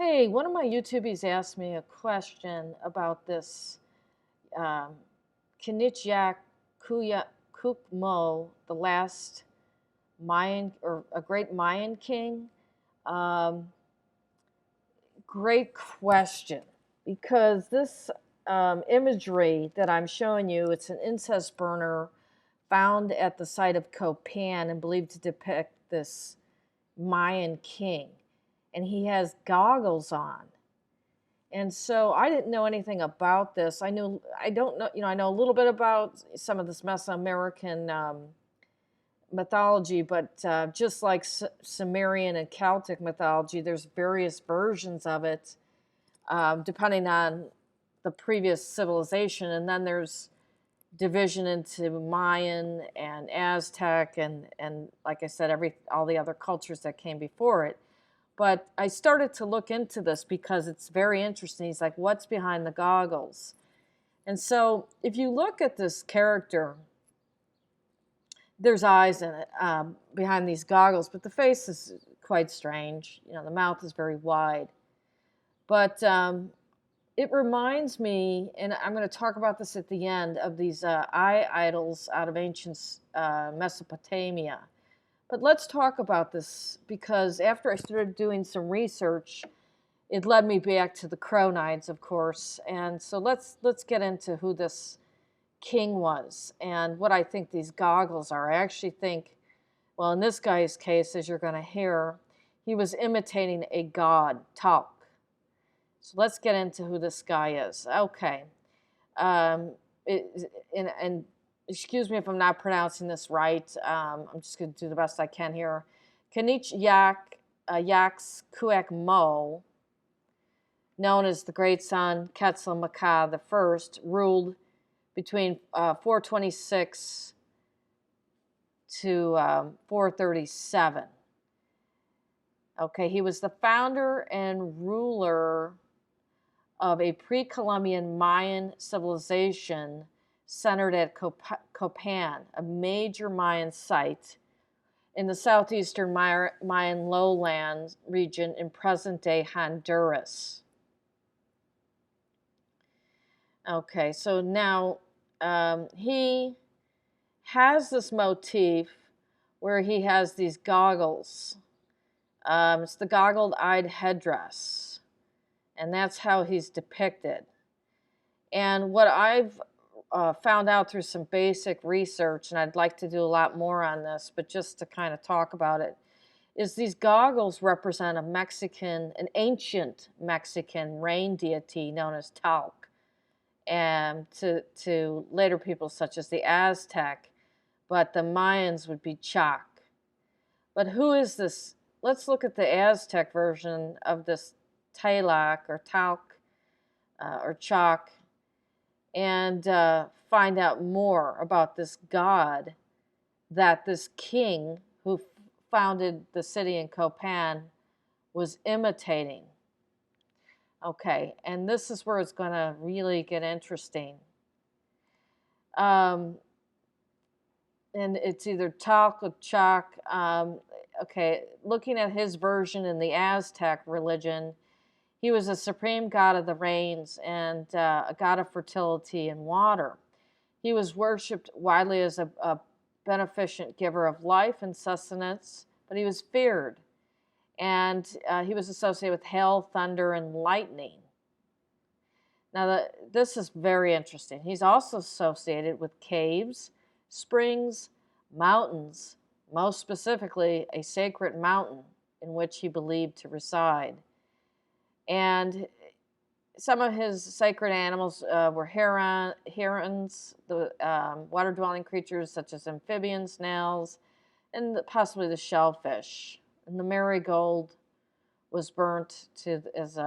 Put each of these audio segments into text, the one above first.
Hey, one of my YouTubies asked me a question about this um, Kinichyak Kukmo, the last Mayan or a great Mayan king. Um, Great question, because this imagery that I'm showing you, it's an incense burner found at the site of Copan and believed to depict this Mayan king, and he has goggles on. And so I didn't know anything about this. I don't know, I know a little bit about some of this Mesoamerican mythology, but just like Sumerian and Celtic mythology, there's various versions of it depending on the previous civilization. And then there's division into Mayan and Aztec and like I said, all the other cultures that came before it. But I started to look into this because it's very interesting. He's like, what's behind the goggles? And so if you look at this character, there's eyes in it behind these goggles, but the face is quite strange. The mouth is very wide. But it reminds me, and I'm going to talk about this at the end, of these eye idols out of ancient Mesopotamia. But let's talk about this, because after I started doing some research, it led me back to the Cronides, of course. And so let's get into who this king was and what I think these goggles are. I actually think, well, in this guy's case, as you're going to hear, he was imitating a god, Tlaloc. So let's get into who this guy is. Okay. And excuse me if I'm not pronouncing this right. I'm just going to do the best I can here. Kanich Yaks Kuek Mo, known as the great son Quetzalcoatl I, ruled between 426 to 437. Okay, he was the founder and ruler of a pre-Columbian Mayan civilization centered at Copan, a major Mayan site in the southeastern Mayan lowlands region in present-day Honduras. Okay, so now he has this motif where he has these goggles. It's the goggled-eyed headdress, and that's how he's depicted. And what I've found out through some basic research, and I'd like to do a lot more on this, but just to kind of talk about it, is these goggles represent an ancient Mexican rain deity known as Tlaloc, and to later people such as the Aztec, but the Mayans would be Chac. But who is this? Let's look at the Aztec version of this Tlaloc or Tlaloc or Chac, and find out more about this god that this king who founded the city in Copan was imitating. Okay, and this is where it's going to really get interesting. And it's either Tlaloc or Chac. Okay, looking at his version in the Aztec religion, he was a supreme god of the rains and a god of fertility and water. He was worshipped widely as a beneficent giver of life and sustenance, but he was feared. And he was associated with hail, thunder, and lightning. Now, this is very interesting. He's also associated with caves, springs, mountains, most specifically a sacred mountain in which he believed to reside. And some of his sacred animals were herons, the water-dwelling creatures such as amphibians, snails, and possibly the shellfish. And the marigold was burnt as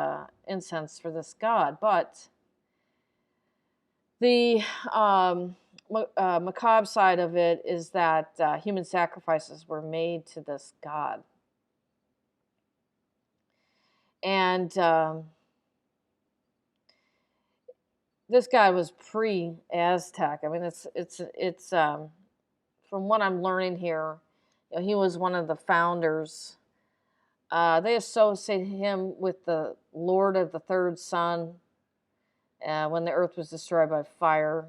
incense for this god. But the macabre side of it is that human sacrifices were made to this god. And this guy was pre-Aztec. I mean, it's from what I'm learning here, he was one of the founders They associate him with the Lord of the third sun when the earth was destroyed by fire.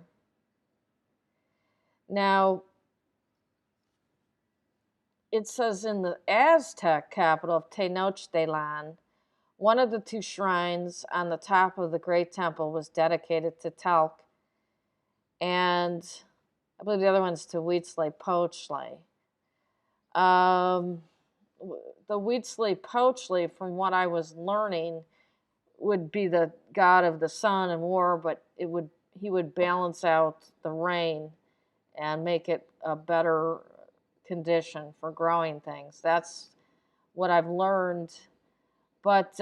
Now, it says in the Aztec capital of Tenochtitlan, one of the two shrines on the top of the great temple was dedicated to Talc, and I believe the other one's to Huitzilopochtli. The Huitzilopochtli, from what I was learning, would be the god of the sun and war, but he would balance out the rain and make it a better condition for growing things. That's what I've learned. But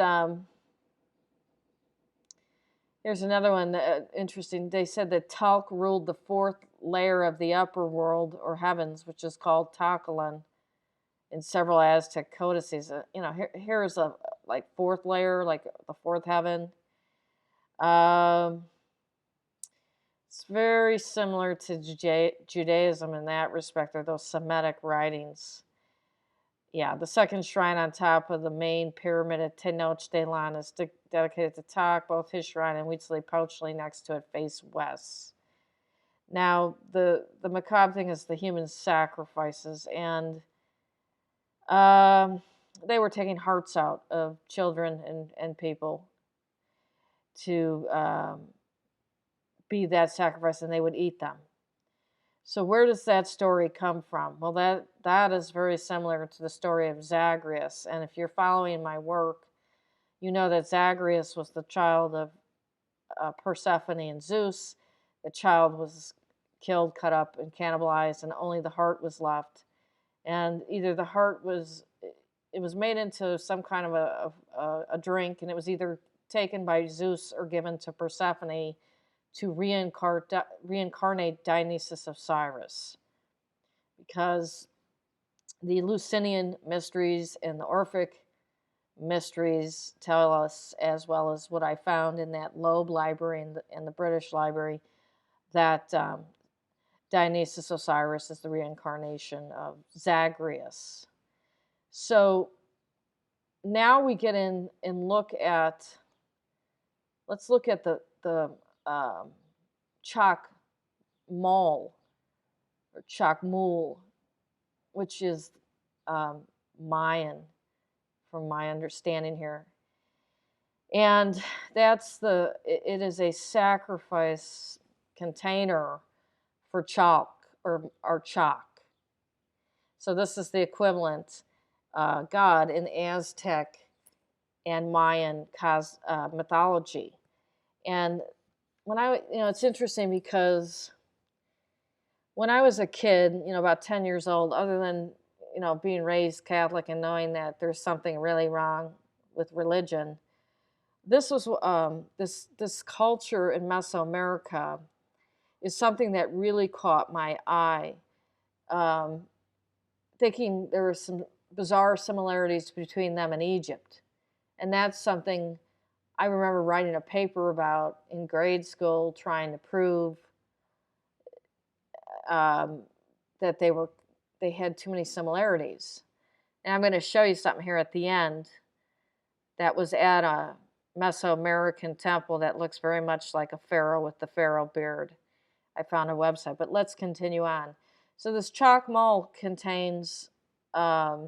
here's another one interesting. They said that Talc ruled the fourth layer of the upper world or heavens, which is called Takalan in several Aztec codices. Here's a like fourth layer, like the fourth heaven. It's very similar to Judaism in that respect, or those Semitic writings. Yeah, the second shrine on top of the main pyramid at Tenochtitlan is dedicated to Tak. Both his shrine and Huitzilopochtli next to it face west. Now, the macabre thing is the human sacrifices, and they were taking hearts out of children and people to be that sacrifice, and they would eat them. So where does that story come from? Well, that is very similar to the story of Zagreus. And if you're following my work, you know that Zagreus was the child of Persephone and Zeus. The child was killed, cut up, and cannibalized, and only the heart was left. And either the heart was made into some kind of a drink, and it was either taken by Zeus or given to Persephone to reincarnate Dionysus of Cyrus, because the Eleusinian mysteries and the Orphic mysteries tell us, as well as what I found in that Loeb library and the British library, that Dionysus of Cyrus is the reincarnation of Zagreus. So now we get in and let's look at the Chakmol, or Chakmul, which is Mayan, from my understanding here. And it is a sacrifice container for chalk or chalk. So this is the equivalent god in Aztec and Mayan mythology. And it's interesting because when I was a kid, about 10 years old, other than, being raised Catholic and knowing that there's something really wrong with religion, this was this culture in Mesoamerica is something that really caught my eye. Thinking there were some bizarre similarities between them and Egypt. And that's something I remember writing a paper about in grade school, trying to prove that they had too many similarities. And I'm going to show you something here at the end that was at a Mesoamerican temple that looks very much like a pharaoh with the pharaoh beard. I found a website, but let's continue on. So this Chakmol contains a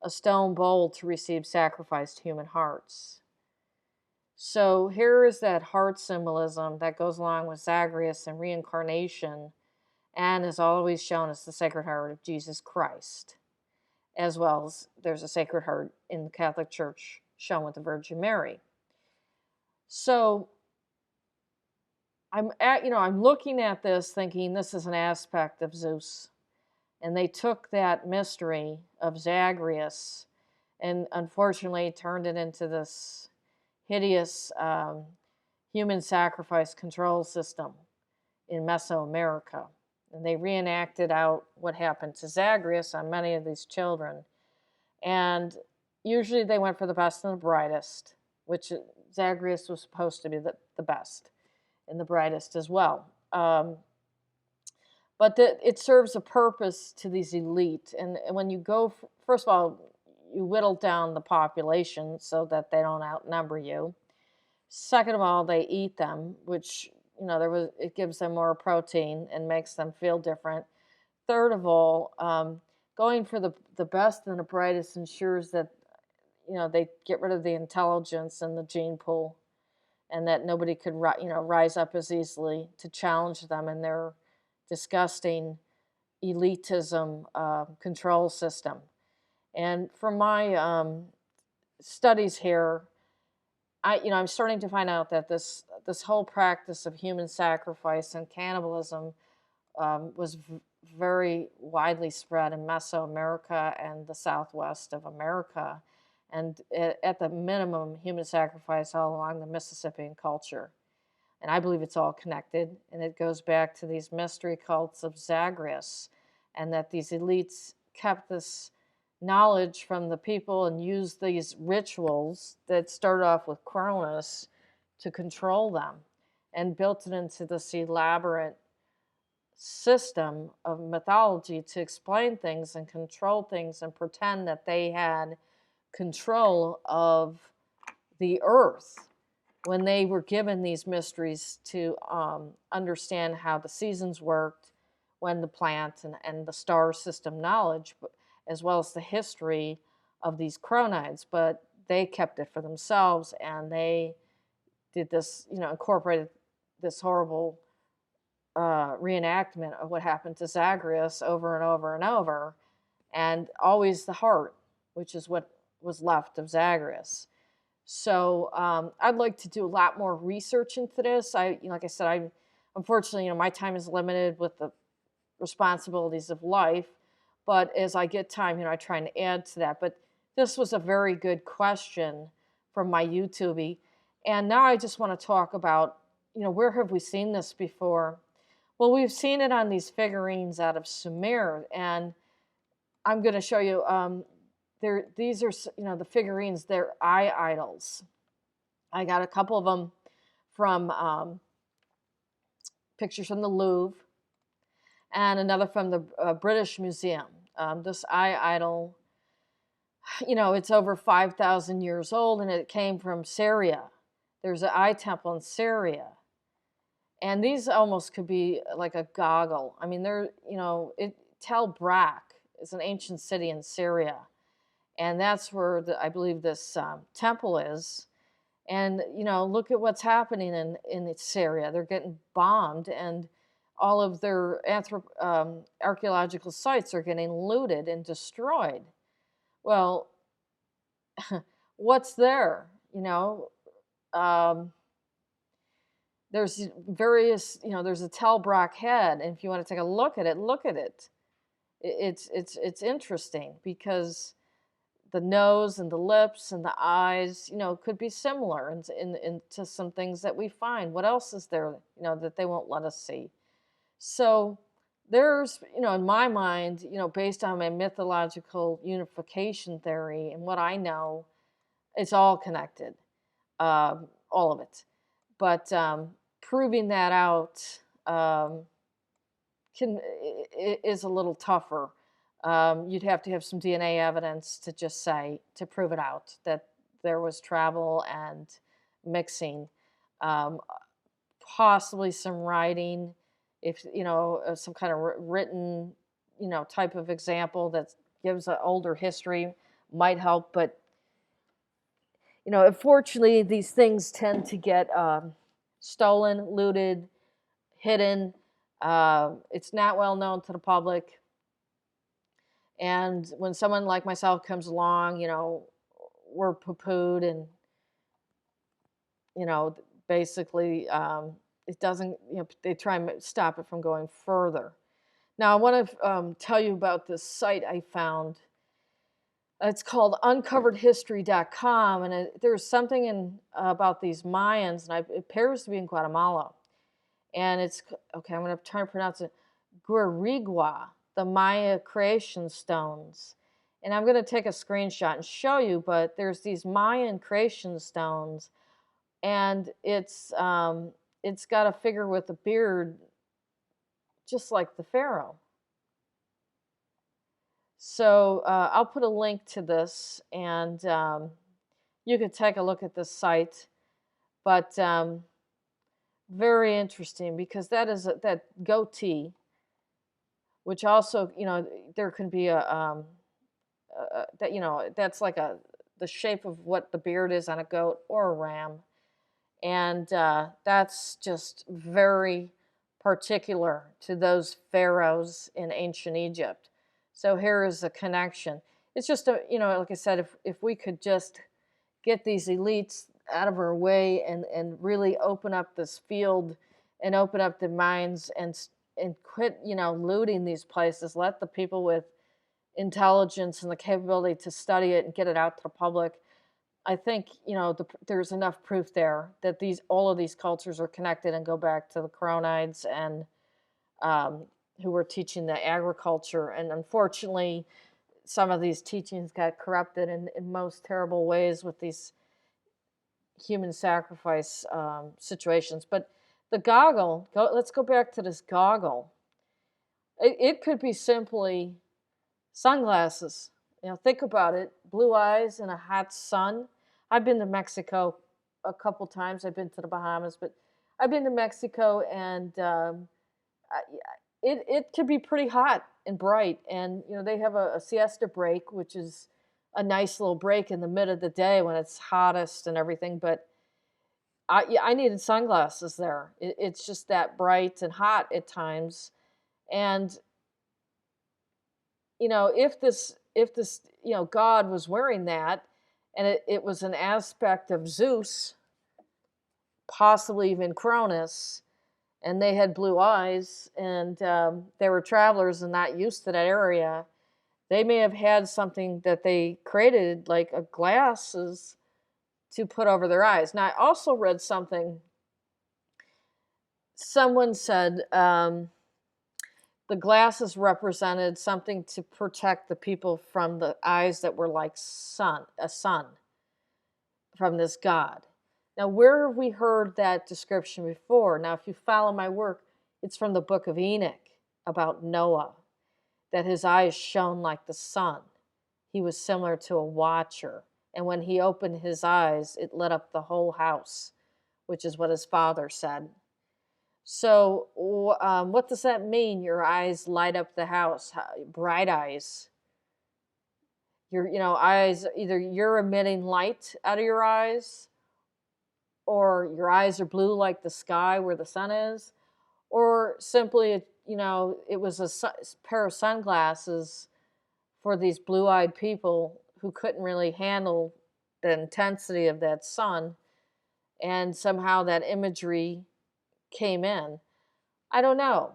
stone bowl to receive sacrificed human hearts. So here is that heart symbolism that goes along with Zagreus and reincarnation, and is always shown as the Sacred Heart of Jesus Christ, as well as there's a Sacred Heart in the Catholic Church shown with the Virgin Mary. So I'm looking at this thinking this is an aspect of Zeus, and they took that mystery of Zagreus and unfortunately turned it into this hideous human sacrifice control system in Mesoamerica. And they reenacted out what happened to Zagreus on many of these children. And usually they went for the best and the brightest, which Zagreus was supposed to be the best and the brightest as well. But it serves a purpose to these elite. And when you go, first of all, you whittle down the population so that they don't outnumber you. Second of all, they eat them, which it gives them more protein and makes them feel different. Third of all, going for the best and the brightest ensures that they get rid of the intelligence in the gene pool, and that nobody could rise up as easily to challenge them in their disgusting elitism control system. And from my studies here, I'm starting to find out that this whole practice of human sacrifice and cannibalism was very widely spread in Mesoamerica and the southwest of America, and at the minimum, human sacrifice all along the Mississippian culture. And I believe it's all connected, and it goes back to these mystery cults of Zagreus, and that these elites kept this knowledge from the people and used these rituals that started off with Cronus to control them, and built it into this elaborate system of mythology to explain things and control things and pretend that they had control of the earth, when they were given these mysteries to understand how the seasons worked, when the plant and the star system knowledge, as well as the history of these Cronides. But they kept it for themselves, and they did this, incorporated this horrible reenactment of what happened to Zagreus over and over and over, and always the heart, which is what was left of Zagreus. So I'd like to do a lot more research into this. Like I said, unfortunately, my time is limited with the responsibilities of life. But as I get time, I try and add to that. But this was a very good question from my YouTubey. And now I just want to talk about, where have we seen this before? Well, we've seen it on these figurines out of Sumer, and I'm going to show you. These are, the figurines. They're eye idols. I got a couple of them from pictures from the Louvre, and another from the British Museum. This eye idol, it's over 5,000 years old, and it came from Syria. There's an eye temple in Syria. And these almost could be like a goggle. I mean, Tel Brak is an ancient city in Syria. And that's where I believe this temple is. And, look at what's happening in Syria. They're getting bombed, and all of their archaeological sites are getting looted and destroyed. Well, what's there? There's various, there's a Tel Brak head, and if you want to take a look at it, look at it. It's interesting because the nose and the lips and the eyes, could be similar to some things that we find. What else is there, that they won't let us see? So there's, in my mind, based on my mythological unification theory and what I know, it's all connected, all of it. But proving that out is a little tougher. You'd have to have some DNA evidence to prove it out, that there was travel and mixing, possibly some writing, if some kind of written type of example that gives an older history might help. But unfortunately, these things tend to get stolen, looted, hidden. It's not well known to the public. And when someone like myself comes along, we're poo-pooed, and, basically it doesn't, they try and stop it from going further. Now, I want to tell you about this site I found. It's called uncoveredhistory.com, and there's something about these Mayans, and it appears to be in Guatemala. And it's, okay, I'm going to try to pronounce it, Guarigua, the Maya creation stones. And I'm going to take a screenshot and show you, but there's these Mayan creation stones, and it's got a figure with a beard just like the pharaoh. So I'll put a link to this, and you can take a look at this site. But very interesting, because that is that goatee, which also, there can be that, that's like the shape of what the beard is on a goat or a ram, and that's just very particular to those pharaohs in ancient Egypt. So here is a connection. It's just like I said, if we could just get these elites out of our way, and really open up this field, and open up the minds, and quit looting these places. Let the people with intelligence and the capability to study it and get it out to the public. I think there's enough proof there that all of these cultures are connected and go back to the Cronides, and who were teaching the agriculture. And unfortunately, some of these teachings got corrupted in most terrible ways with these human sacrifice situations. But the goggle, let's go back to this goggle. It could be simply sunglasses. Think about it. Blue eyes in a hot sun. I've been to Mexico a couple times. I've been to the Bahamas, but I've been to Mexico, and it could be pretty hot and bright. And they have a siesta break, which is a nice little break in the middle of the day when it's hottest and everything. But I needed sunglasses there. It's just that bright and hot at times. And if this God was wearing that, and it was an aspect of Zeus, possibly even Cronus, and they had blue eyes, and they were travelers and not used to that area, they may have had something that they created, like a glasses to put over their eyes. Now, I also read something. Someone said the glasses represented something to protect the people from the eyes that were like a sun from this god. Now, where have we heard that description before? Now, if you follow my work, it's from the book of Enoch about Noah, that his eyes shone like the sun. He was similar to a watcher. And when he opened his eyes, it lit up the whole house, which is what his father said. So what does that mean? Your eyes light up the house, bright eyes. Your eyes, either you're emitting light out of your eyes, or your eyes are blue like the sky where the sun is, or simply it was a pair of sunglasses for these blue-eyed people who couldn't really handle the intensity of that sun, and somehow that imagery came in. I don't know.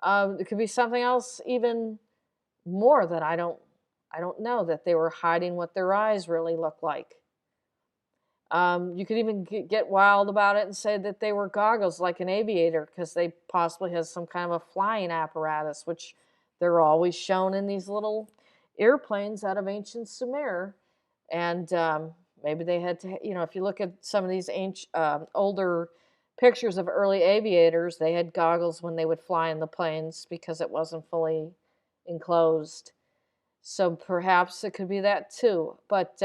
It could be something else even more that I don't know, that they were hiding what their eyes really look like. You could even get wild about it and say that they were goggles, like an aviator, because they possibly has some kind of a flying apparatus, which they're always shown in these little airplanes out of ancient Sumer. And maybe they had to, if you look at some of these older pictures of early aviators, they had goggles when they would fly in the planes because it wasn't fully enclosed. So perhaps it could be that too. But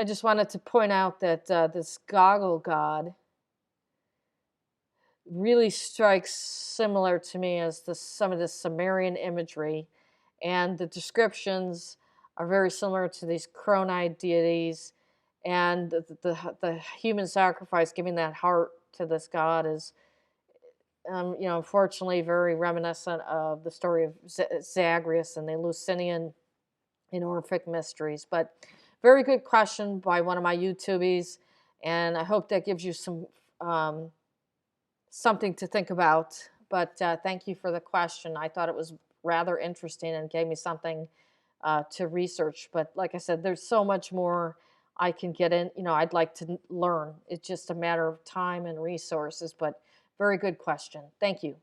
I just wanted to point out that this goggle god really strikes similar to me as some of the Sumerian imagery, and the descriptions are very similar to these Cronide deities, and the human sacrifice, giving that heart to this god, is unfortunately very reminiscent of the story of Zagreus and the Eleusinian and Orphic mysteries. But very good question by one of my YouTubies, and I hope that gives you some something to think about. But thank you for the question. I thought it was rather interesting and gave me something to research. But like I said, there's so much more I can get in. I'd like to learn. It's just a matter of time and resources. But very good question. Thank you.